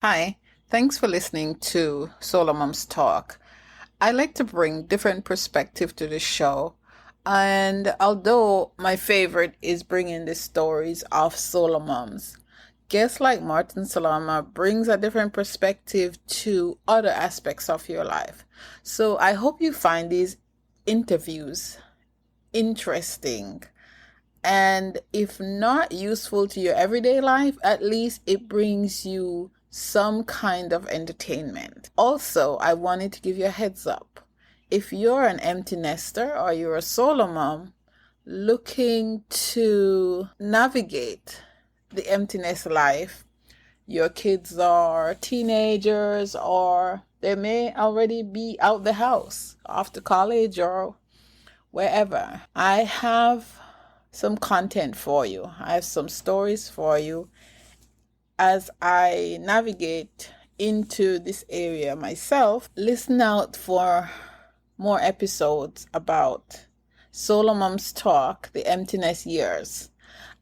Hi, thanks for listening to SoloMoms Talk. I like to bring different perspective to the show. And although my favorite is bringing the stories of solo moms, guests like Martin Salama brings a different perspective to other aspects of your life. So I hope you find these interviews interesting and if not useful to your everyday life, at least it brings you some kind of entertainment. Also, I wanted to give you a heads up. If you're an empty nester or you're a solo mom looking to navigate the emptiness life, your kids are teenagers or they may already be out the house, off to college or wherever. I have some content for you. I have some stories for you as I navigate into this area myself. Listen out for more episodes about Solo Moms Talk, the emptiness years,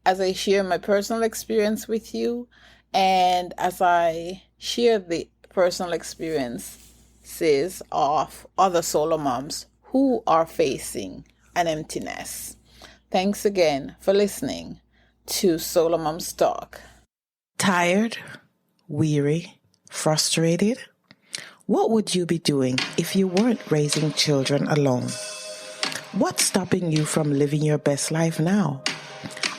as I share my personal experience with you and as I share the personal experiences of other solo moms who are facing an emptiness. Thanks again for listening to SoloMoms Talk. Tired, weary, frustrated? What would you be doing if you weren't raising children alone? What's stopping you from living your best life now?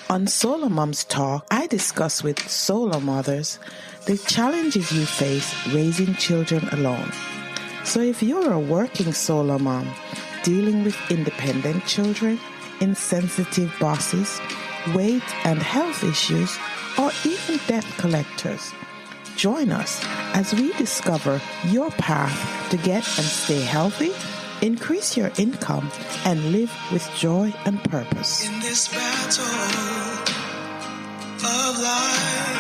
On Solo Moms Talk, I discuss with solo mothers the challenges you face raising children alone. So if you're a working solo mom dealing with independent children, insensitive bosses, weight and health issues, or even debt collectors, join us as we discover your path to get and stay healthy, increase your income, and live with joy and purpose. In this battle of life,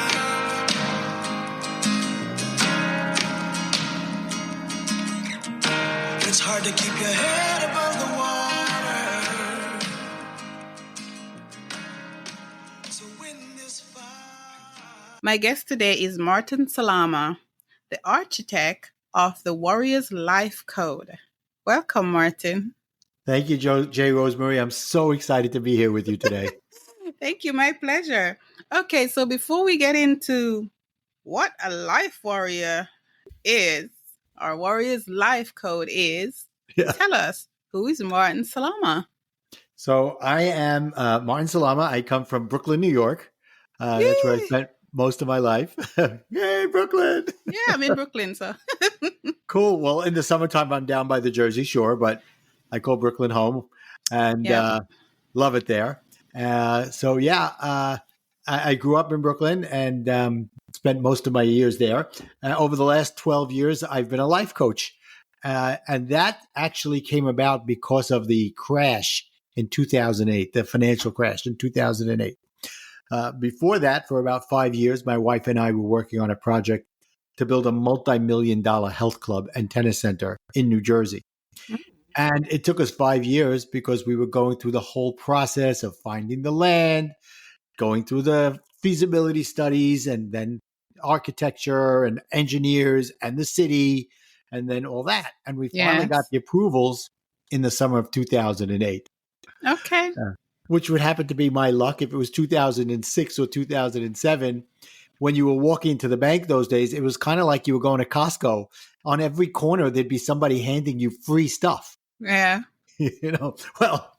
it's hard to keep your head above the water. So win this fight. My guest today is Martin Salama, the architect of the Warriors Life Code. Welcome, Martin. Thank you, J. Rosemary. I'm so excited to be here with you today. Thank you. My pleasure. Okay, so before we get into what a life warrior is, our Warriors Life Code is, tell us, who is Martin Salama? So I am Martin Salama. I come from Brooklyn, New York. That's where I spent most of my life. Yay, Brooklyn! Yeah, I'm in Brooklyn, so. Cool. Well, in the summertime, I'm down by the Jersey Shore, but I call Brooklyn home and love it there. I grew up in Brooklyn and spent most of my years there. Over the last 12 years, I've been a life coach. And that actually came about because of the crash in 2008, the financial crash in 2008. Before that, for about 5 years, my wife and I were working on a project to build a multi-million-dollar health club and tennis center in New Jersey. And it took us 5 years because we were going through the whole process of finding the land, going through the feasibility studies, and then architecture and engineers and the city, and then all that. And we finally got the approvals in the summer of 2008. Okay. Which would happen to be my luck if it was 2006 or 2007. When you were walking to the bank those days, it was kind of like you were going to Costco. On every corner, there'd be somebody handing you free stuff. Yeah. Well,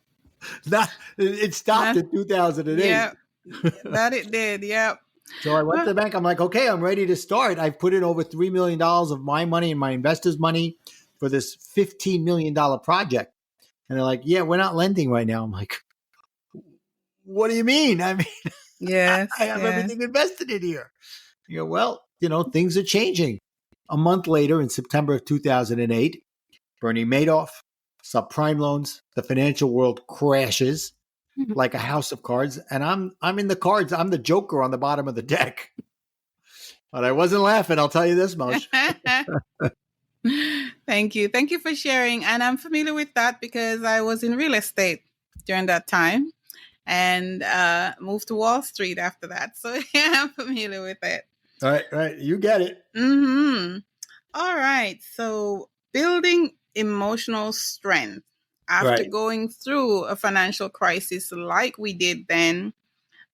it stopped in 2008. Yeah, that it did. Yeah. So I went to the bank. I'm like, okay, I'm ready to start. I've put in over $3 million of my money and my investors' money for this $15 million project. And they're like, yeah, we're not lending right now. I'm like, what do you mean? I mean, yes, I have everything invested in here. Well, things are changing. A month later, in September of 2008, Bernie Madoff, subprime loans, the financial world crashes like a house of cards. And I'm in the cards. I'm the joker on the bottom of the deck. But I wasn't laughing. I'll tell you this much. Thank you. Thank you for sharing. And I'm familiar with that because I was in real estate during that time and moved to Wall Street after that. So yeah, I'm familiar with it. Right. You get it. Mm-hmm. All right. So building emotional strength after Right. going through a financial crisis like we did then.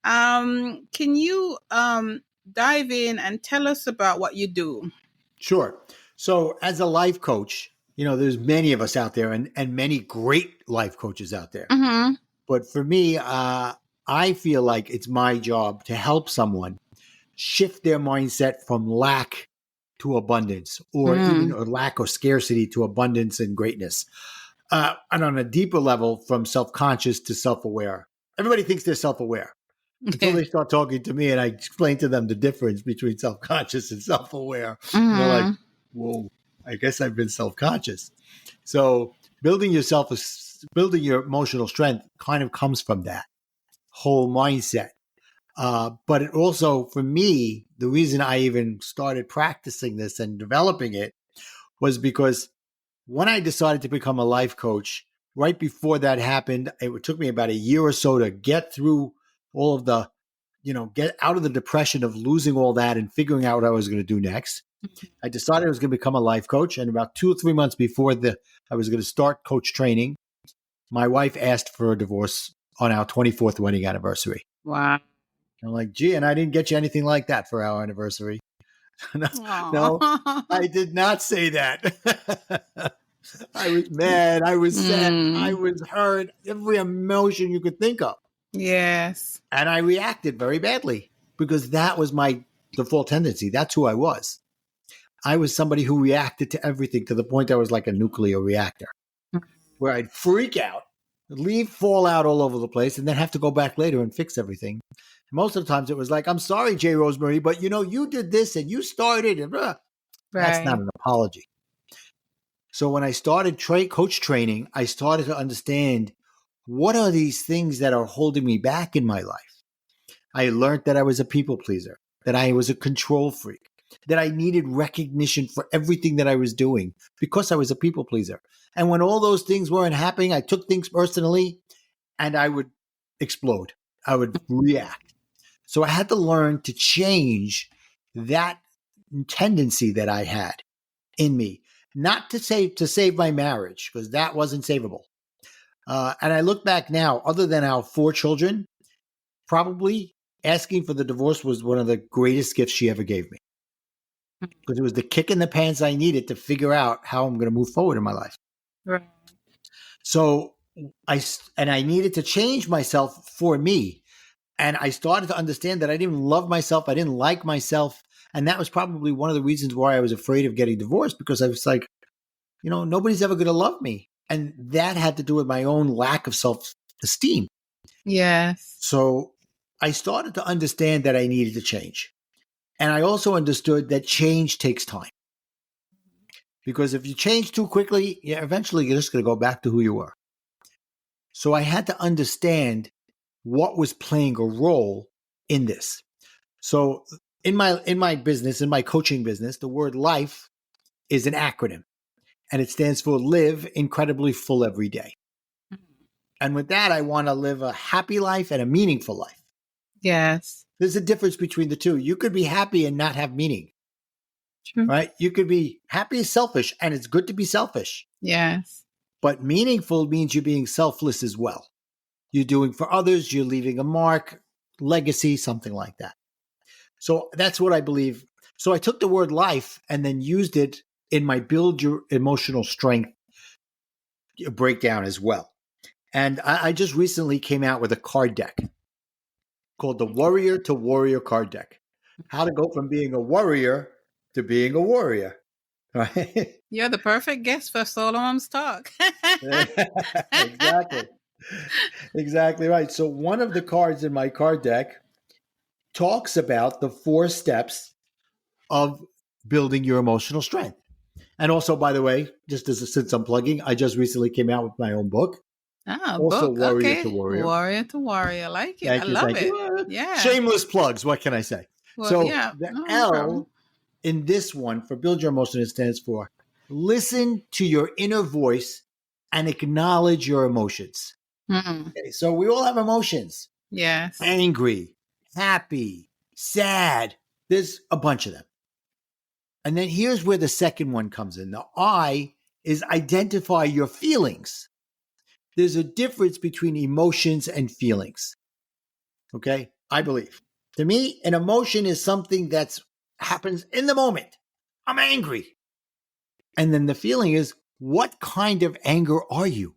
Can you dive in and tell us about what you do? Sure. So as a life coach, there's many of us out there and many great life coaches out there. Mm-hmm. But for me, I feel like it's my job to help someone shift their mindset from lack to abundance, or even a lack or scarcity to abundance and greatness. And on a deeper level, from self-conscious to self-aware. Everybody thinks they're self-aware until they start talking to me and I explain to them the difference between self-conscious and self-aware. And they're like, whoa, I guess I've been self-conscious. So building your emotional strength kind of comes from that whole mindset. But it also, for me, the reason I even started practicing this and developing it was because when I decided to become a life coach, right before that happened, it took me about a year or so to get through all of the, get out of the depression of losing all that and figuring out what I was going to do next. I decided I was going to become a life coach. And about 2 or 3 months before I was going to start coach training, my wife asked for a divorce on our 24th wedding anniversary. Wow. I'm like, gee, and I didn't get you anything like that for our anniversary. No, I did not say that. I was mad. I was sad. I was hurt. Every emotion you could think of. Yes. And I reacted very badly because that was my default tendency. That's who I was. I was somebody who reacted to everything to the point I was like a nuclear reactor, where I'd freak out, fall out all over the place, and then have to go back later and fix everything. Most of the times it was like, I'm sorry, J. Rosemary, but you did this and you started. And That's not an apology. So when I started coach training, I started to understand what are these things that are holding me back in my life. I learned that I was a people pleaser, that I was a control freak, that I needed recognition for everything that I was doing because I was a people pleaser. And when all those things weren't happening, I took things personally and I would explode. I would react. So I had to learn to change that tendency that I had in me, not to save my marriage, because that wasn't savable. And I look back now, other than our 4 children, probably asking for the divorce was one of the greatest gifts she ever gave me, because it was the kick in the pants I needed to figure out how I'm going to move forward in my life. Right. So I needed to change myself for me. And I started to understand that I didn't love myself. I didn't like myself. And that was probably one of the reasons why I was afraid of getting divorced, because I was like, nobody's ever going to love me. And that had to do with my own lack of self-esteem. Yes. So I started to understand that I needed to change. And I also understood that change takes time. Because if you change too quickly, eventually you're just going to go back to who you were. So I had to understand what was playing a role in this. So in my business, in my coaching business, the word life is an acronym, and it stands for live incredibly full every day. And with that, I want to live a happy life and a meaningful life. Yes. There's a difference between the two. You could be happy and not have meaning. True. Right? You could be happy is selfish, and it's good to be selfish. Yes. But meaningful means you're being selfless as well. You're doing for others, you're leaving a mark, legacy, something like that. So that's what I believe. So I took the word life and then used it in my build your emotional strength breakdown as well. And I just recently came out with a card deck called the Warrior to Warrior card deck. How to go from being a warrior to being a warrior. Right? You're the perfect guest for SoloMoms Talk. Exactly. Exactly right. So one of the cards in my card deck talks about the 4 steps of building your emotional strength. And also, by the way, just since I'm plugging, I just recently came out with my own book. Also, Book. Warrior Okay. to Warrior. Warrior to Warrior. I like it. I Thank you. love Thank it. you. Yeah. Shameless plugs. What can I say? Well, So yeah. the No L problem. in this one for Build Your Emotion, it stands for listen to your inner voice and acknowledge your emotions. Okay, so we all have emotions. Yes. Angry, happy, sad. There's a bunch of them. And then here's where the second one comes in. The I is identify your feelings. There's a difference between emotions and feelings. Okay? I believe. To me, an emotion is something that happens in the moment. I'm angry. And then the feeling is, what kind of anger are you?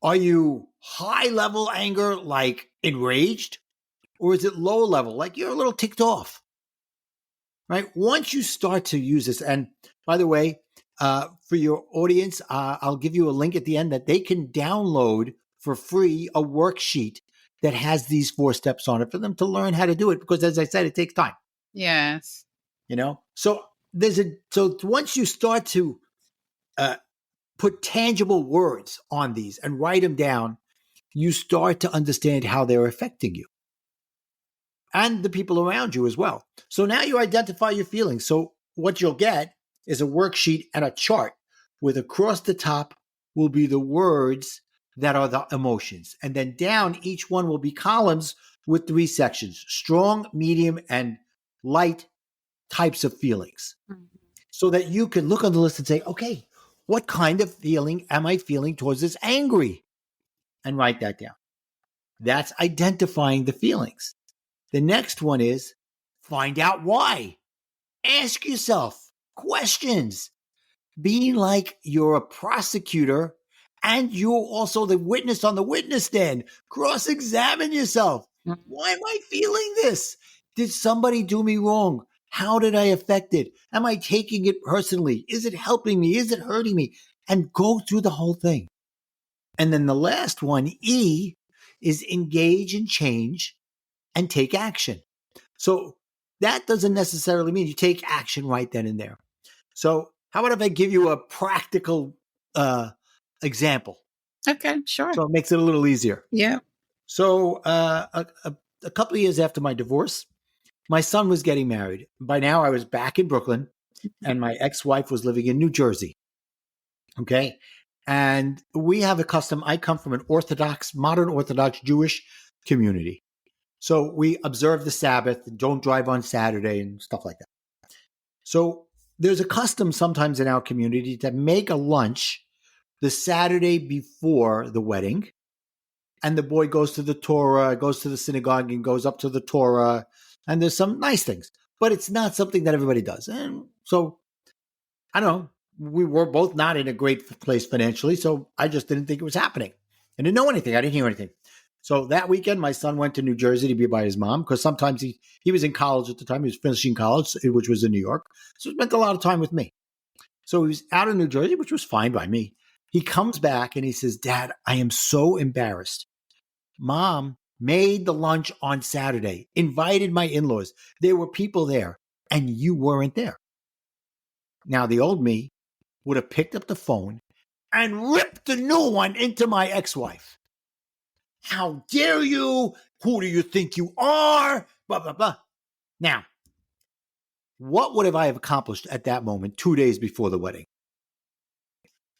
Are you high level anger, like enraged? Or is it low level, like you're a little ticked off? Right? Once you start to use this, and by the way, for your audience, I'll give you a link at the end that they can download for free a worksheet that has these 4 steps on it for them to learn how to do it. Because as I said, it takes time. Yes. So once you start to put tangible words on these and write them down, you start to understand how they're affecting you and the people around you as well. So now you identify your feelings. So what you'll get is a worksheet and a chart with across the top will be the words that are the emotions. And then down, each one will be columns with 3 sections: strong, medium, and light types of feelings. So that you can look on the list and say, okay, what kind of feeling am I feeling towards this angry? And write that down. That's identifying the feelings. The next one is find out why. Ask yourself questions. Be like you're a prosecutor and you're also the witness on the witness stand. Cross-examine yourself. Why am I feeling this? Did somebody do me wrong? How did I affect it? Am I taking it personally? Is it helping me? Is it hurting me? And go through the whole thing. And then the last one, E, is engage and change and take action. So that doesn't necessarily mean you take action right then and there. So how about if I give you a practical example? Okay, sure. So it makes it a little easier. Yeah. So a couple of years after my divorce, my son was getting married. By now I was back in Brooklyn and my ex-wife was living in New Jersey. Okay. And we have a custom. I come from an modern Orthodox Jewish community. So we observe the Sabbath, don't drive on Saturday and stuff like that. So there's a custom sometimes in our community to make a lunch the Saturday before the wedding. And the boy goes to the Torah, goes to the synagogue and goes up to the Torah. And there's some nice things, but it's not something that everybody does. And so, I don't know, we were both not in a great place financially. So I just didn't think it was happening. I didn't know anything. I didn't hear anything. So that weekend, my son went to New Jersey to be by his mom because sometimes he was in college at the time. He was finishing college, which was in New York. So he spent a lot of time with me. So he was out in New Jersey, which was fine by me. He comes back and he says, Dad, I am so embarrassed. Mom made the lunch on Saturday, invited my in-laws. There were people there and you weren't there. Now, the old me would have picked up the phone and ripped a new one into my ex-wife. How dare you? Who do you think you are? Blah, blah, blah. Now, what would I have accomplished at that moment 2 days before the wedding?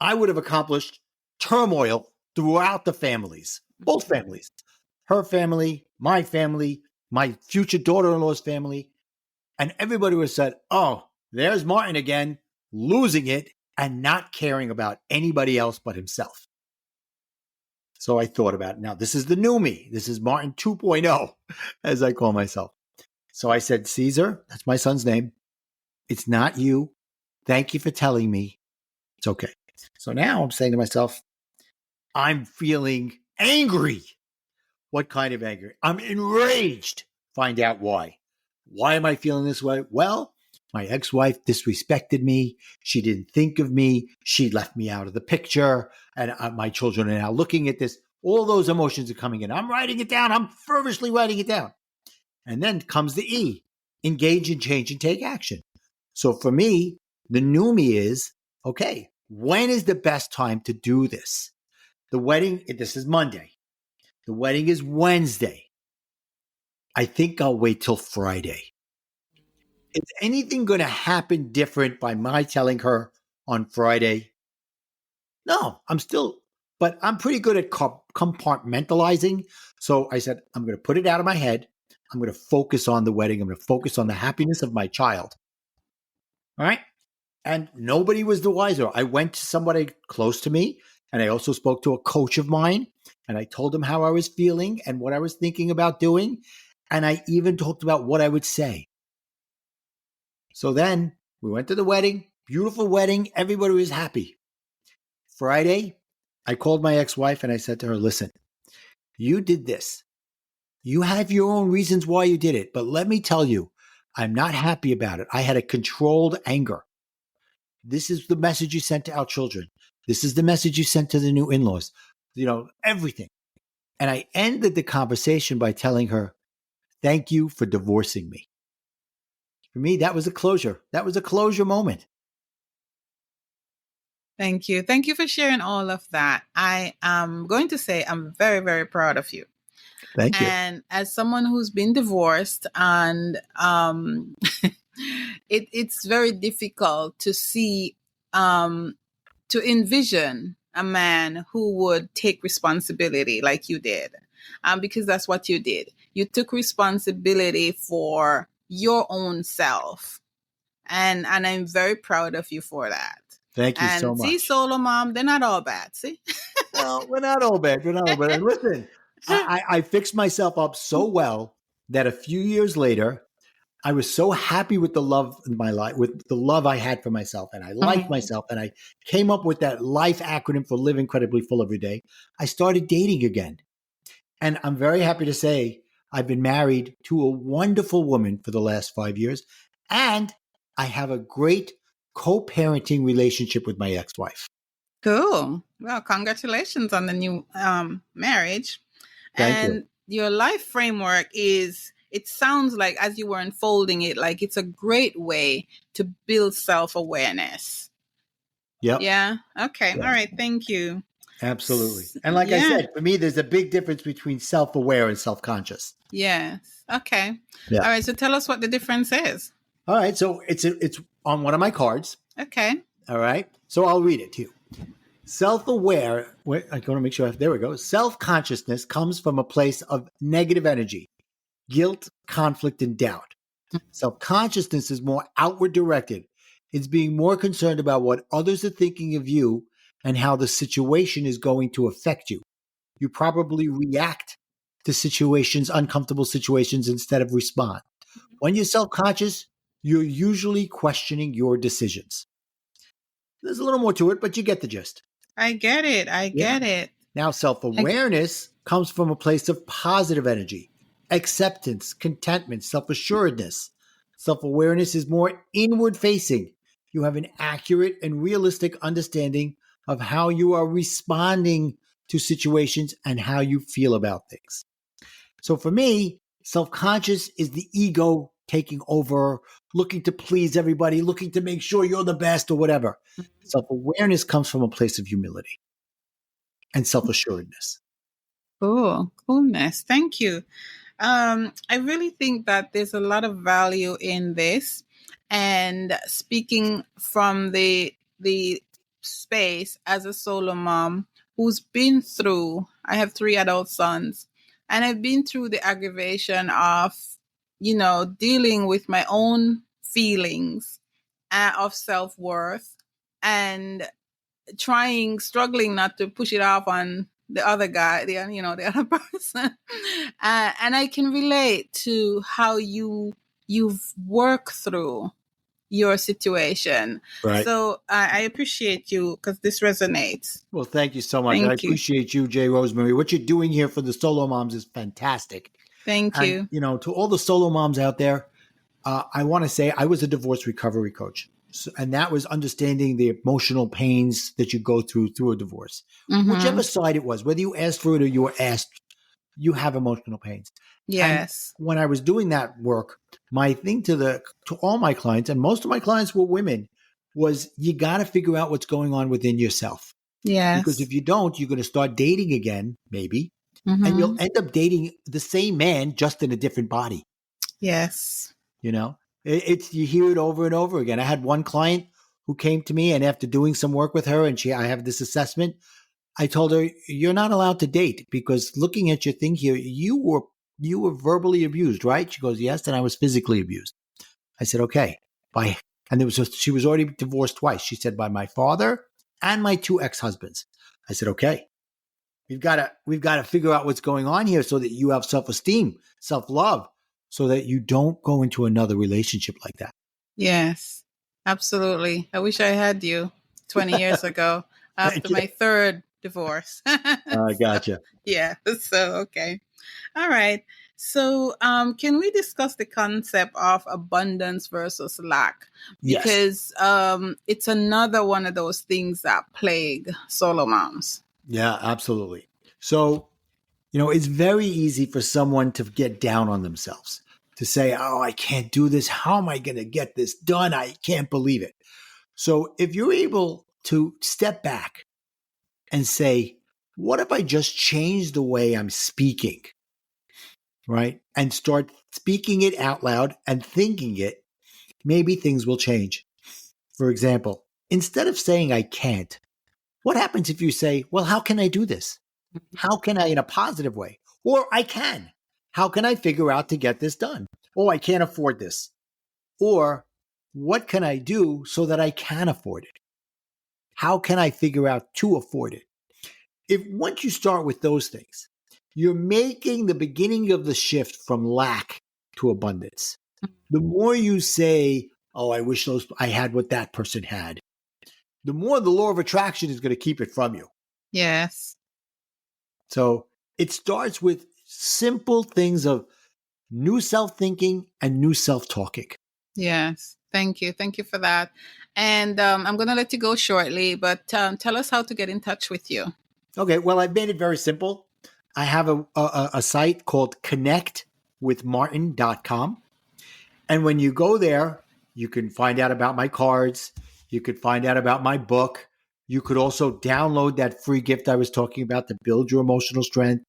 I would have accomplished turmoil throughout the families, both families, her family, my future daughter-in-law's family, and everybody would have said, oh, there's Martin again, losing it and not caring about anybody else but himself. So I thought about it. Now, this is the new me. This is Martin 2.0, as I call myself. So I said, Caesar, that's my son's name. It's not you. Thank you for telling me. It's okay. So now I'm saying to myself, I'm feeling angry. What kind of anger? I'm enraged. Find out why. Why am I feeling this way? Well, my ex-wife disrespected me. She didn't think of me. She left me out of the picture. And my children are now looking at this. All those emotions are coming in. I'm writing it down. I'm fervently writing it down. And then comes the E, engage and change and take action. So for me, the new me is, okay, when is the best time to do this? The wedding, this is Monday. The wedding is Wednesday. I think I'll wait till Friday. Is anything going to happen different by my telling her on Friday? No, but I'm pretty good at compartmentalizing. So I said, I'm going to put it out of my head. I'm going to focus on the wedding. I'm going to focus on the happiness of my child. All right. And nobody was the wiser. I went to somebody close to me, and I also spoke to a coach of mine, and I told him how I was feeling and what I was thinking about doing. And I even talked about what I would say. So then we went to the wedding, beautiful wedding. Everybody was happy. Friday, I called my ex-wife and I said to her, listen, you did this. You have your own reasons why you did it. But let me tell you, I'm not happy about it. I had a controlled anger. This is the message you sent to our children. This is the message you sent to the new in-laws, everything. And I ended the conversation by telling her, thank you for divorcing me. For me, that was a closure. That was a closure moment. Thank you. Thank you for sharing all of that. I am going to say I'm very, very proud of you. Thank you. And as someone who's been divorced, and it's very difficult to see, to envision a man who would take responsibility like you did, because that's what you did. You took responsibility for your own self, and I'm very proud of you for that. Thank you so And see, much. Solo Mom, they're not all bad. See, Well, we're not all bad. We're not all bad. And listen, I fixed myself up so well that a few years later, I was so happy with the love in my life, with the love I had for myself, and I liked myself, and I came up with that LIFE acronym for live incredibly full every day. I started dating again. And I'm very happy to say I've been married to a wonderful woman for the last 5 years, and I have a great co-parenting relationship with my ex-wife. Cool. Well, congratulations on the new marriage. Thank you. And your life framework it sounds like, as you were unfolding it, like it's a great way to build self-awareness. Yep. Yeah. Okay. Yeah. All right. Thank you. Absolutely. And like I said, for me, there's a big difference between self-aware and self-conscious. Yes. Okay. Yeah. All right. So tell us what the difference is. All right. So it's on one of my cards. Okay. All right. So I'll read it to you. Self-aware, I want to make sure, there we go. Self-consciousness comes from a place of negative energy, guilt, conflict, and doubt. Self-consciousness is more outward directed. It's being more concerned about what others are thinking of you and how the situation is going to affect you. You probably react to situations, uncomfortable situations, instead of respond. When you're self-conscious, you're usually questioning your decisions. There's a little more to it, but you get the gist. I get it. I get it. Now, self-awareness comes from a place of positive energy, acceptance, contentment, self-assuredness. Self-awareness is more inward-facing. You have an accurate and realistic understanding of how you are responding to situations and how you feel about things. So for me, self-conscious is the ego taking over, looking to please everybody, looking to make sure you're the best or whatever. Self-awareness comes from a place of humility and self-assuredness. Coolness. Thank you. I really think that there's a lot of value in this, and speaking from the space as a solo mom who's been through. I have 3 adult sons, and I've been through the aggravation of, dealing with my own feelings of self-worth, and struggling not to push it off on the other guy, the other person. And I can relate to how you've worked through your situation. Right. So I appreciate you, because this resonates. Well, thank you so much. I Thank you. appreciate you, Jay Rosemary. What you're doing here for the solo moms is fantastic. Thank you. And, to all the solo moms out there, I want to say I was a divorce recovery coach. So, and that was understanding the emotional pains that you go through a divorce. Mhm. Whichever side it was, whether you asked for it or you were asked, you have emotional pains. Yes. And when I was doing that work, my thing to all my clients, and most of my clients were women, was you got to figure out what's going on within yourself. Yes. Because if you don't, you're going to start dating again, maybe, Mhm. and you'll end up dating the same man, just in a different body. Yes. You hear it over and over again. I had one client who came to me, and after doing some work with her, and I have this assessment, I told her, you're not allowed to date, because looking at your thing here, you were you were verbally abused, right? She goes, yes. And I was physically abused. I said, okay. And she was already divorced twice. She said, by my father and my 2 ex-husbands. I said, okay, we've got to figure out what's going on here so that you have self-esteem, self-love, so that you don't go into another relationship like that. Yes, absolutely. I wish I had you 20 years ago after my 3rd divorce. I gotcha. Yeah. So, okay. All right. So, can we discuss the concept of abundance versus lack? Yes. Because it's another one of those things that plague solo moms. Yeah, absolutely. So, it's very easy for someone to get down on themselves, to say, oh, I can't do this. How am I going to get this done? I can't believe it. So, if you're able to step back and say, what if I just change the way I'm speaking, right? And start speaking it out loud and thinking it, maybe things will change. For example, instead of saying I can't, what happens if you say, well, how can I do this? How can I, in a positive way? Or I can. How can I figure out to get this done? Oh, I can't afford this. Or what can I do so that I can afford it? How can I figure out to afford it? If once you start with those things, you're making the beginning of the shift from lack to abundance. The more you say, oh, I wish I had what that person had, the more the law of attraction is going to keep it from you. Yes. So it starts with simple things of new self-thinking and new self-talking. Yes. Thank you. Thank you for that. And I'm going to let you go shortly, but tell us how to get in touch with you. Okay, well, I've made it very simple. I have a site called connectwithmartin.com. And when you go there, you can find out about my cards. You could find out about my book. You could also download that free gift I was talking about to build your emotional strength.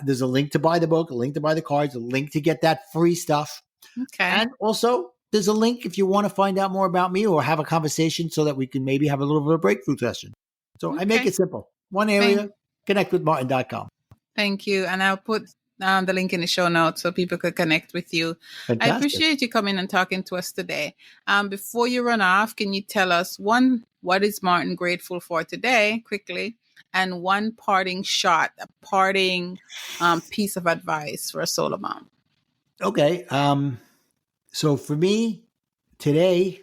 There's a link to buy the book, a link to buy the cards, a link to get that free stuff. Okay. And also, there's a link if you want to find out more about me or have a conversation so that we can maybe have a little bit of a breakthrough session. So I make it simple. One area, connectwithmartin.com. Thank you. And I'll put the link in the show notes so people could connect with you. Fantastic. I appreciate you coming and talking to us today. Before you run off, can you tell us what is Martin grateful for today, quickly, and one parting shot, a parting piece of advice for a solo mom? Okay. So for me today,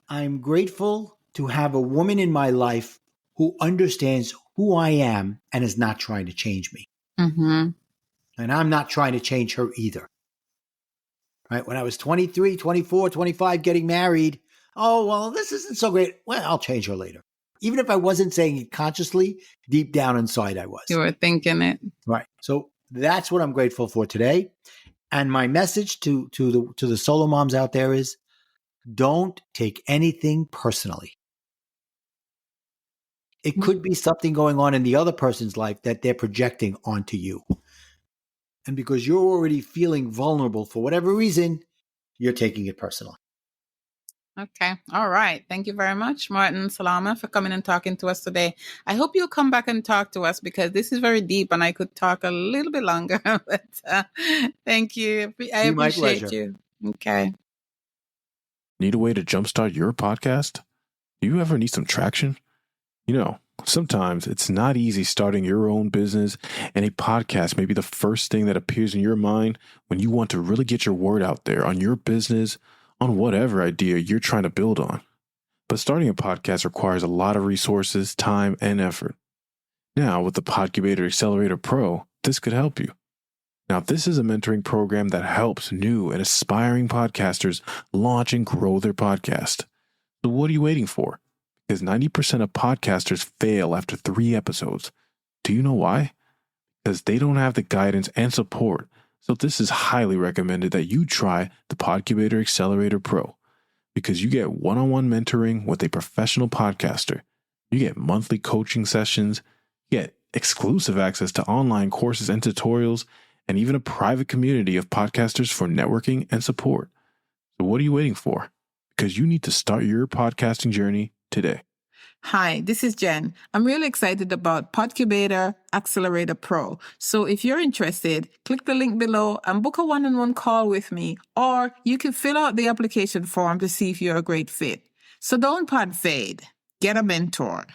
I'm grateful to have a woman in my life who understands who I am and is not trying to change me. Mm-hmm. And I'm not trying to change her either. Right? When I was 23, 24, 25, getting married, oh, well, this isn't so great. Well, I'll change her later. Even if I wasn't saying it consciously, deep down inside I was. You were thinking it. Right. So that's what I'm grateful for today. And my message to the solo moms out there is, don't take anything personally. It could be something going on in the other person's life that they're projecting onto you. And because you're already feeling vulnerable for whatever reason, you're taking it personally. Okay. All right. Thank you very much, Martin Salama, for coming and talking to us today. I hope you'll come back and talk to us because this is very deep and I could talk a little bit longer. But thank you. I appreciate you. Okay. Need a way to jumpstart your podcast? Do you ever need some traction? Sometimes it's not easy starting your own business, and a podcast may be the first thing that appears in your mind when you want to really get your word out there on your business, on whatever idea you're trying to build on. But starting a podcast requires a lot of resources, time, and effort. Now, with the Podcubator Accelerator Pro, this could help you. Now, this is a mentoring program that helps new and aspiring podcasters launch and grow their podcast. So what are you waiting for? Because 90% of podcasters fail after 3 episodes. Do you know why? Because they don't have the guidance and support. So this is highly recommended that you try the Podcubator Accelerator Pro, because you get one-on-one mentoring with a professional podcaster. You get monthly coaching sessions, you get exclusive access to online courses and tutorials, and even a private community of podcasters for networking and support. So what are you waiting for? Because you need to start your podcasting journey today. Hi, this is Jen. I'm really excited about Podcubator Accelerator Pro. So if you're interested, click the link below and book a one-on-one call with me, or you can fill out the application form to see if you're a great fit. So don't pod fade. Get a mentor.